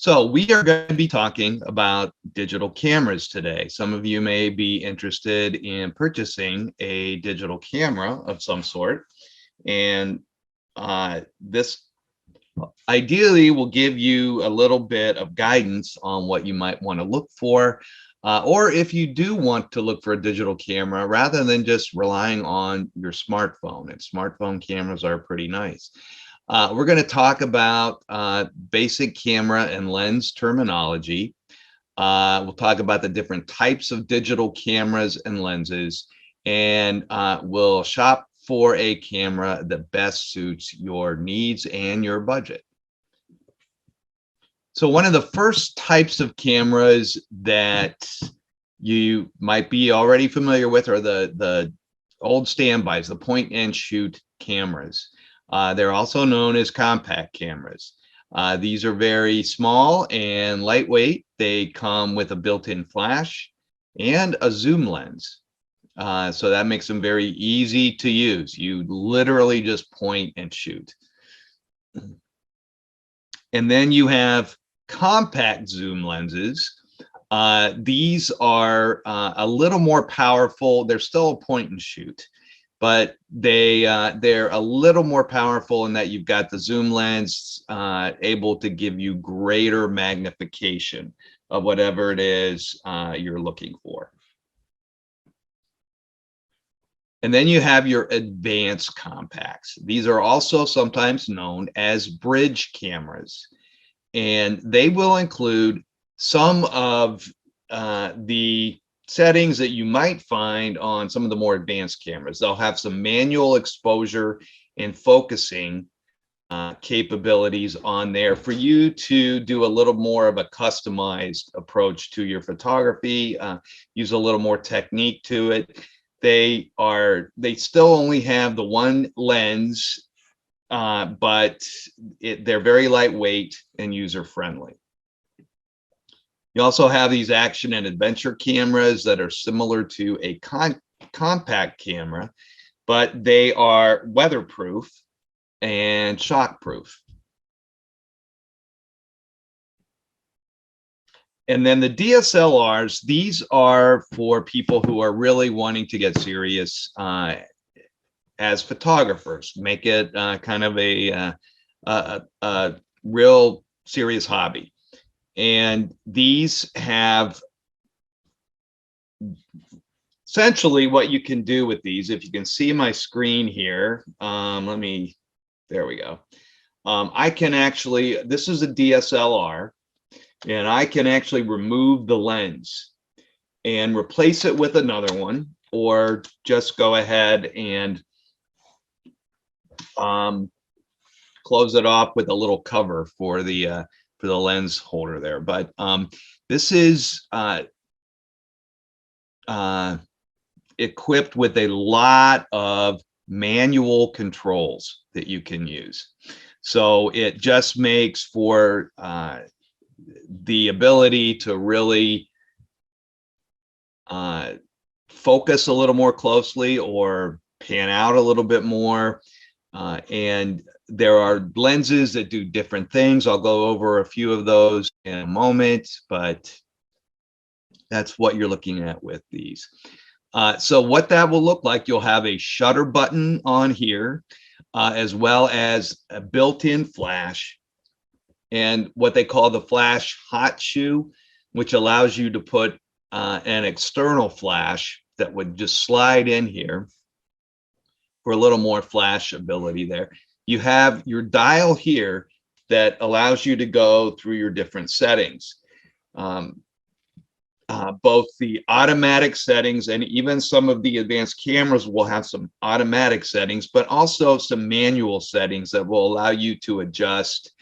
So we are going to be talking about digital cameras today. Some of you may be interested in purchasing a digital camera of some sort, and this ideally will give you a little bit of guidance on what you might want to look for, or if you do want to look for a digital camera rather than just relying on your smartphone. And smartphone cameras are pretty nice. We're going to talk about basic camera and lens terminology. We'll talk about the different types of digital cameras and lenses, and we'll shop for a camera that best suits your needs and your budget. So one of the first types of cameras that you might be already familiar with are the old standbys, the point and shoot cameras. They're also known as compact cameras. These are very small and lightweight. They come with a built-in flash and a zoom lens. So that makes them very easy to use. You literally just point and shoot. And then you have compact zoom lenses. These are a little more powerful. They're still a point and shoot, but they're a little more powerful in that you've got the zoom lens able to give you greater magnification of whatever it is you're looking for. And then you have your advanced compacts. These are also sometimes known as bridge cameras, and they will include some of the settings that you might find on some of the more advanced cameras. They'll have some manual exposure and focusing capabilities on there for you to do a little more of a customized approach to your photography, use a little more technique to it. They still only have the one lens, but they're very lightweight and user friendly. You also have these action and adventure cameras that are similar to a compact camera, but they are weatherproof and shockproof. And then the DSLRs, these are for people who are really wanting to get serious as photographers, make it kind of a real serious hobby. And these have essentially what you can do with these. If you can see my screen here, there we go. I can actually, this is a DSLR, and I can actually remove the lens and replace it with another one, or just go ahead and close it off with a little cover for the lens holder there. But this is equipped with a lot of manual controls that you can use. So it just makes for the ability to really focus a little more closely or pan out a little bit more. And there are lenses that do different things. I'll go over a few of those in a moment, but that's what you're looking at with these. So what that will look like, you'll have a shutter button on here, as well as a built-in flash, and what they call the flash hot shoe, which allows you to put an external flash that would just slide in here for a little more flash ability there. You have your dial here that allows you to go through your different settings. Both the automatic settings and even some of the advanced cameras will have some automatic settings, but also some manual settings that will allow you to adjust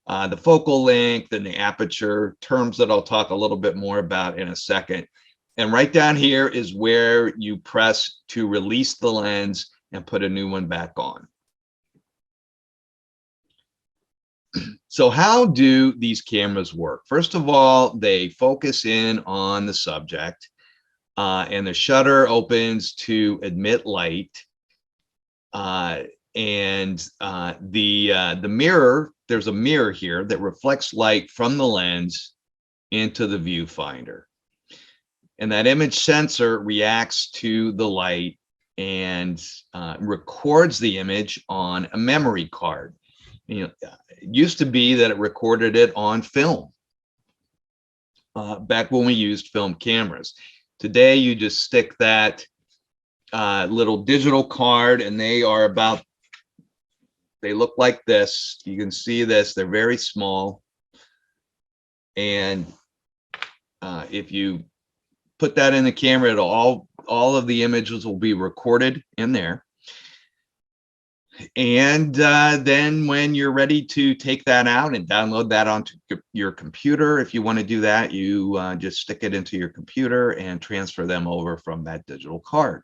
the focal length and the aperture, terms that I'll talk a little bit more about in a second. And right down here is where you press to release the lens and put a new one back on. So how do these cameras work? First of all, they focus in on the subject, and the shutter opens to admit light. And the mirror there's a mirror here that reflects light from the lens into the viewfinder. And that image sensor reacts to the light and records the image on a memory card. You know, it used to be that it recorded it on film back when we used film cameras. Today, you just stick that little digital card, and they look like this. You can see this, they're very small. And if you put that in the camera, it'll all of the images will be recorded in there. And then when you're ready to take that out and download that onto your computer, if you want to do that, you just stick it into your computer and transfer them over from that digital card.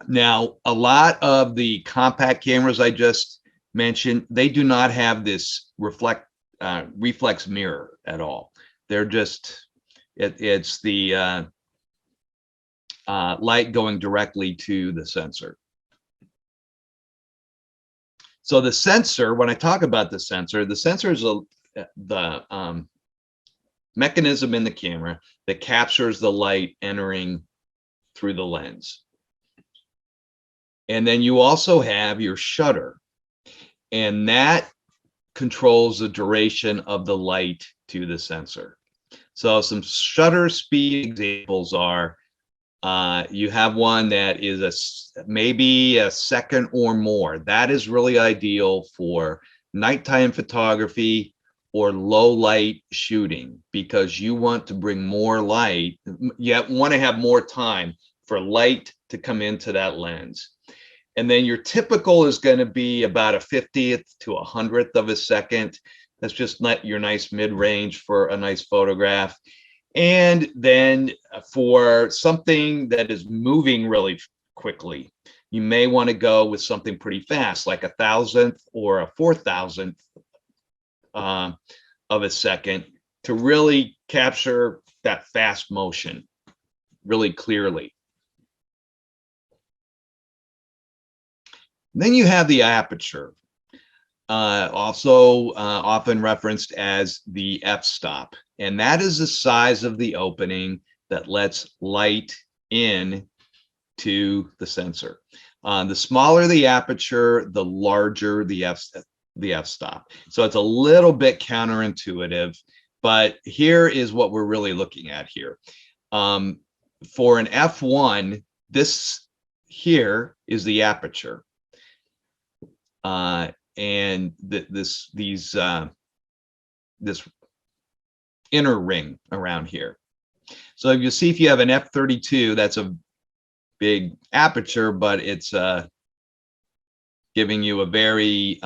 Now, a lot of the compact cameras I just mentioned, they do not have this reflex mirror at all. They're just, it's the light going directly to the sensor. So the sensor, when I talk about the sensor is the mechanism in the camera that captures the light entering through the lens. And then you also have your shutter, and that controls the duration of the light to the sensor. So some shutter speed examples are, you have one that is maybe a second or more. That is really ideal for nighttime photography or low light shooting, because you want to bring more light. You want to have more time for light to come into that lens. And then your typical is going to be about a 50th to a 100th of a second. That's just not your nice mid-range for a nice photograph. And then for something that is moving really quickly, you may want to go with something pretty fast, like 1,000th or a 4,000th of a second, to really capture that fast motion really clearly. Then you have the aperture, also often referenced as the f-stop, and that is the size of the opening that lets light in to the sensor. The smaller the aperture, the larger the f-stop. So it's a little bit counterintuitive, but here is what we're really looking at here. For an f1, this here is the aperture. And this inner ring around here. So you see, if you have an f32, that's a big aperture, but it's giving you a very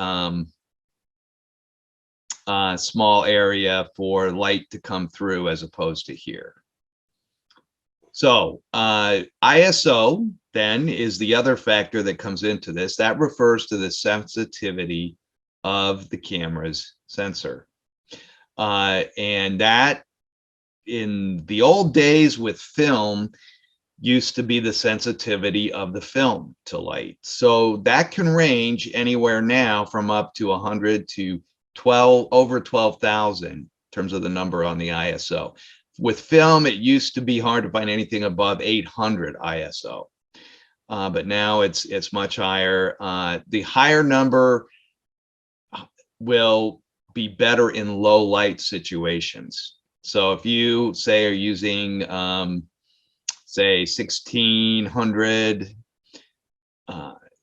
small area for light to come through, as opposed to here. So ISO then is the other factor that comes into this. That refers to the sensitivity of the camera's sensor. And that, in the old days with film, used to be the sensitivity of the film to light. So that can range anywhere now from up to 100 to over 12,000 in terms of the number on the ISO. With film, it used to be hard to find anything above 800 ISO, but now it's much higher. The higher number will be better in low light situations. So if you say are using, say 1600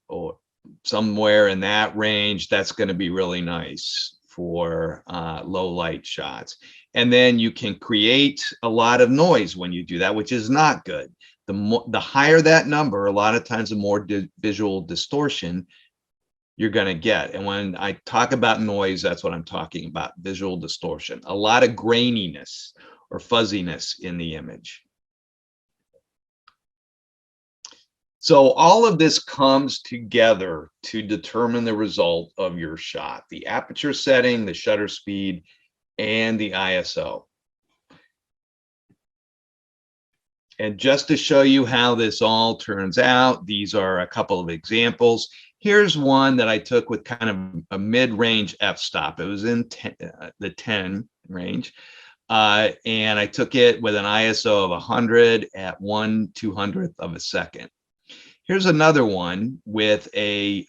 or somewhere in that range, that's going to be really nice for low light shots. And then you can create a lot of noise when you do that, which is not good. The higher that number, a lot of times the more visual distortion you're going to get. And when I talk about noise, that's what I'm talking about, visual distortion, a lot of graininess or fuzziness in the image. So all of this comes together to determine the result of your shot: the aperture setting, the shutter speed, and the ISO. And just to show you how this all turns out, these are a couple of examples. Here's one that I took with kind of a mid-range f-stop. It was in the 10 range. And I took it with an ISO of 100 at 1/200th of a second. Here's another one with a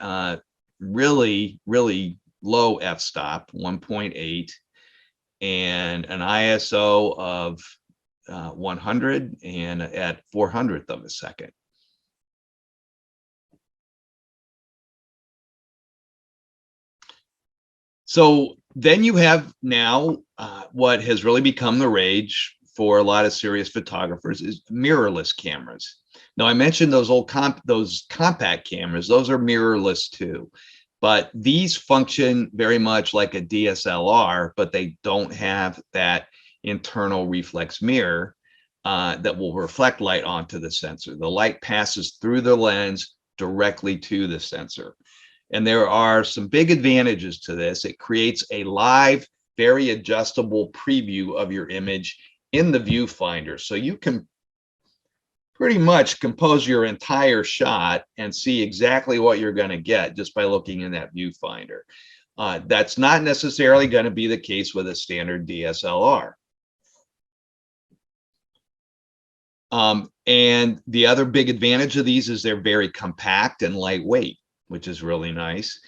really, really low f-stop, 1.8, and an ISO of 100 and at 400th of a second. So then you have now what has really become the rage for a lot of serious photographers is mirrorless cameras. Now I mentioned those those compact cameras; those are mirrorless too, but these function very much like a DSLR, but they don't have that internal reflex mirror that will reflect light onto the sensor. The light passes through the lens directly to the sensor. And there are some big advantages to this. It creates a live, very adjustable preview of your image in the viewfinder. So you can pretty much compose your entire shot and see exactly what you're going to get just by looking in that viewfinder. That's not necessarily going to be the case with a standard DSLR. And the other big advantage of these is they're very compact and lightweight, which is really nice.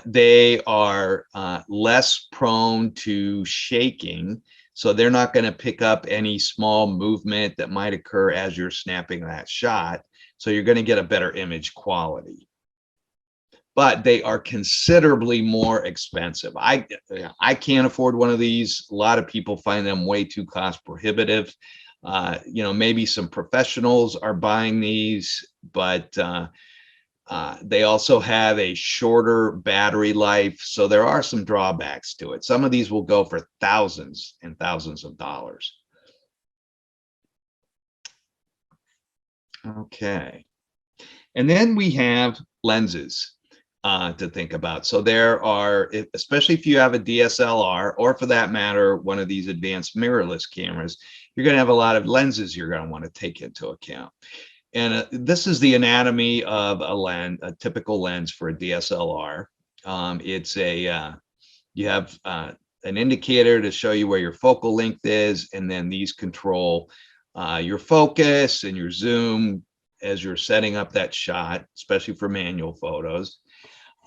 They are less prone to shaking, so they're not going to pick up any small movement that might occur as you're snapping that shot. So you're going to get a better image quality. But they are considerably more expensive. I can't afford one of these. A lot of people find them way too cost prohibitive. You know, maybe some professionals are buying these, but they also have a shorter battery life, so there are some drawbacks to it. Some of these will go for thousands and thousands of dollars. Okay, and then we have lenses to think about. So there are, especially if you have a DSLR, or for that matter, one of these advanced mirrorless cameras, you're going to have a lot of lenses you're going to want to take into account. And this is the anatomy of a lens, a typical lens for a DSLR. It's a, you have an indicator to show you where your focal length is, and then these control your focus and your zoom as you're setting up that shot, especially for manual photos.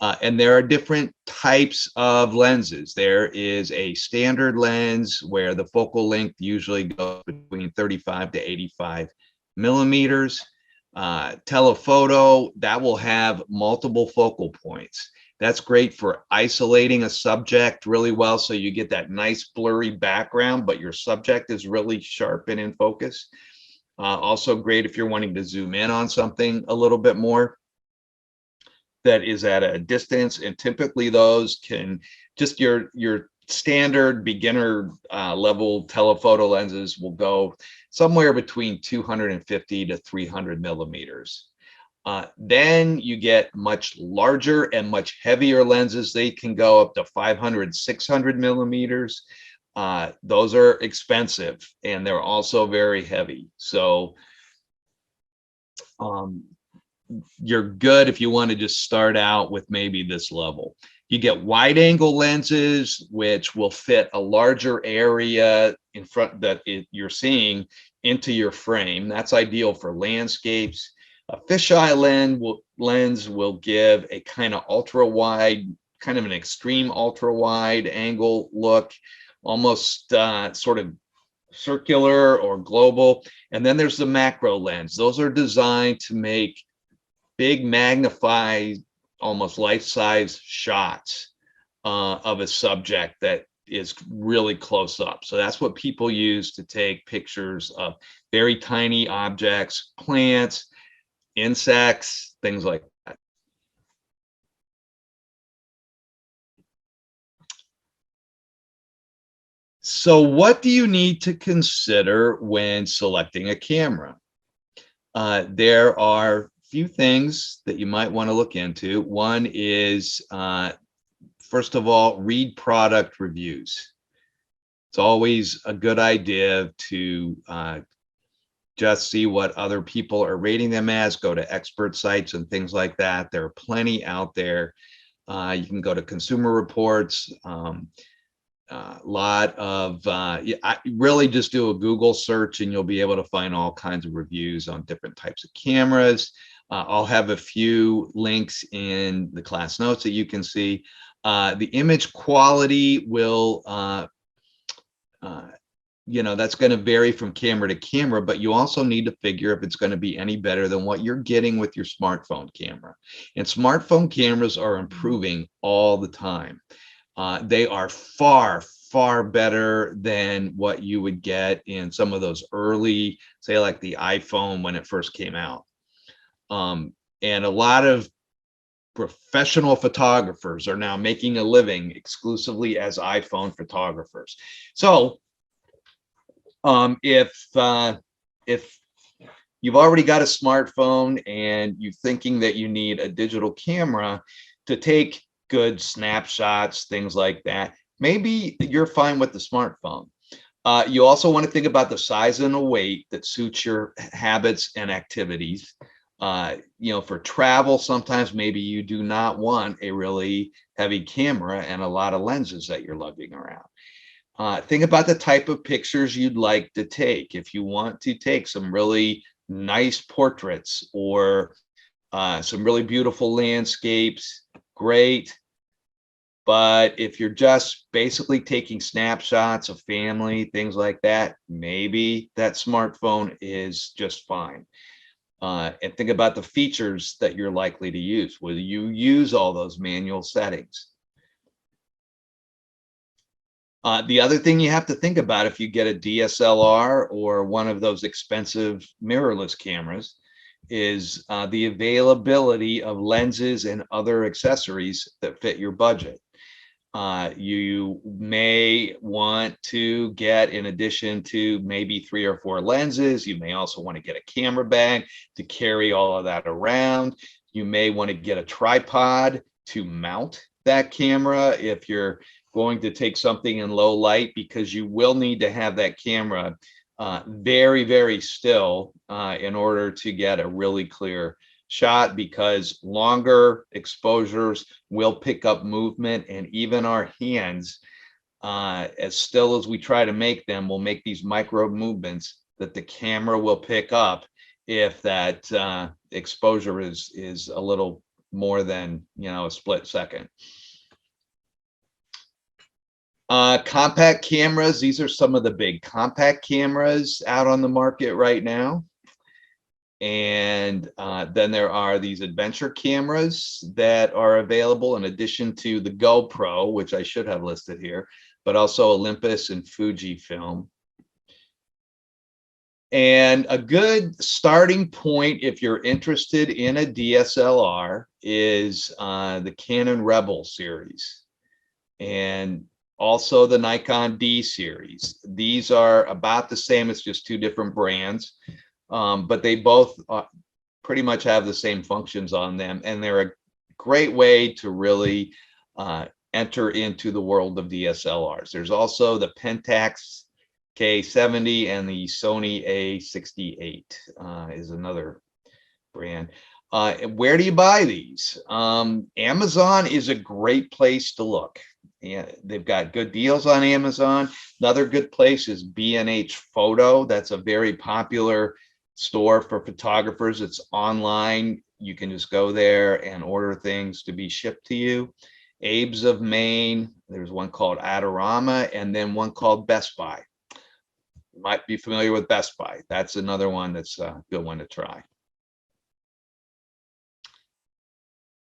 And there are different types of lenses. There is a standard lens where the focal length usually goes between 35 to 85 millimeters. Telephoto, that will have multiple focal points. That's great for isolating a subject really well, so you get that nice blurry background, but your subject is really sharp and in focus. Also great if you're wanting to zoom in on something a little bit more that is at a distance, and typically those can just your standard beginner level telephoto lenses will go somewhere between 250 to 300 millimeters. Then you get much larger and much heavier lenses. They can go up to 500, 600 millimeters. Those are expensive, and they're also very heavy. So you're good if you want to just start out with maybe this level. You get wide angle lenses, which will fit a larger area in front that you're seeing into your frame. That's ideal for landscapes. A fisheye lens will give a kind of ultra wide, kind of an extreme ultra wide angle look, almost sort of circular or global. And then there's the macro lens. Those are designed to make big magnified, almost life-size shots of a subject that is really close up. So that's what people use to take pictures of very tiny objects, plants, insects, things like that. So what do you need to consider when selecting a camera? There are few things that you might want to look into. One is, first of all, read product reviews. It's always a good idea to just see what other people are rating them as. Go to expert sites and things like that. There are plenty out there. You can go to Consumer Reports. Lot of I really just do a Google search and you'll be able to find all kinds of reviews on different types of cameras. I'll have a few links in the class notes that you can see. The image quality will that's going to vary from camera to camera, but you also need to figure if it's going to be any better than what you're getting with your smartphone camera. And smartphone cameras are improving all the time. They are far, far better than what you would get in some of those early, say like the iPhone when it first came out. And a lot of professional photographers are now making a living exclusively as iPhone photographers. So if you've already got a smartphone and you're thinking that you need a digital camera to take good snapshots, things like that, maybe you're fine with the smartphone. You also want to think about the size and the weight that suits your habits and activities. For travel, sometimes maybe you do not want a really heavy camera and a lot of lenses that you're lugging around. Think about the type of pictures you'd like to take. If you want to take some really nice portraits or some really beautiful landscapes, great. But if you're just basically taking snapshots of family, things like that, maybe that smartphone is just fine. And think about the features that you're likely to use. Will you use all those manual settings? The other thing you have to think about if you get a DSLR or one of those expensive mirrorless cameras is the availability of lenses and other accessories that fit your budget. You may want to get, in addition to maybe 3 or 4 lenses, you may also want to get a camera bag to carry all of that around. You may want to get a tripod to mount that camera if you're going to take something in low light, because you will need to have that camera very, very still in order to get a really clear shot, because longer exposures will pick up movement, and even our hands, as still as we try to make them, will make these micro movements that the camera will pick up if that exposure is a little more than a split second. Compact cameras. These are some of the big compact cameras out on the market right now. And then there are these adventure cameras that are available in addition to the GoPro, which I should have listed here, but also Olympus and Fujifilm. And a good starting point if you're interested in a DSLR is the Canon Rebel series and also the Nikon D series. These are about the same. It's just 2 different brands. But they both pretty much have the same functions on them, and they're a great way to really enter into the world of DSLRs. There's also the Pentax K70 and the Sony A68 is another brand. Where do you buy these? Amazon is a great place to look. Yeah, they've got good deals on Amazon. Another good place is B&H Photo. That's a very popular store for photographers. It's online. You can just go there and order things to be shipped to you. Abe's of Maine. There's one called Adorama, and then one called Best Buy. You might be familiar with Best Buy. That's another one that's a good one to try.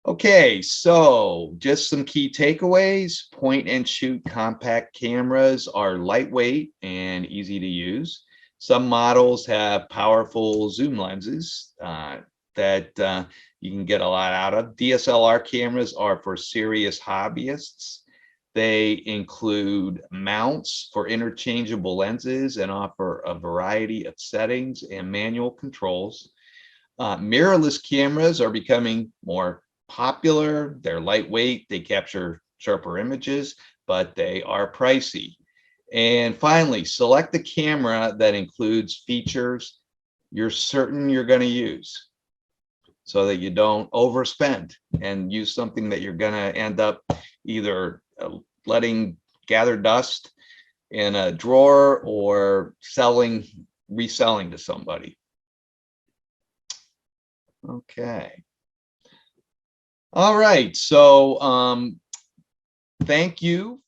Okay, so just some key takeaways. Point and shoot compact cameras are lightweight and easy to use. Some models have powerful zoom lenses that you can get a lot out of. DSLR cameras are for serious hobbyists. They include mounts for interchangeable lenses and offer a variety of settings and manual controls. Mirrorless cameras are becoming more popular. They're lightweight, they capture sharper images, but they are pricey. And finally, select the camera that includes features you're certain you're going to use, so that you don't overspend and use something that you're going to end up either letting gather dust in a drawer or reselling to somebody. Okay. All right. So thank you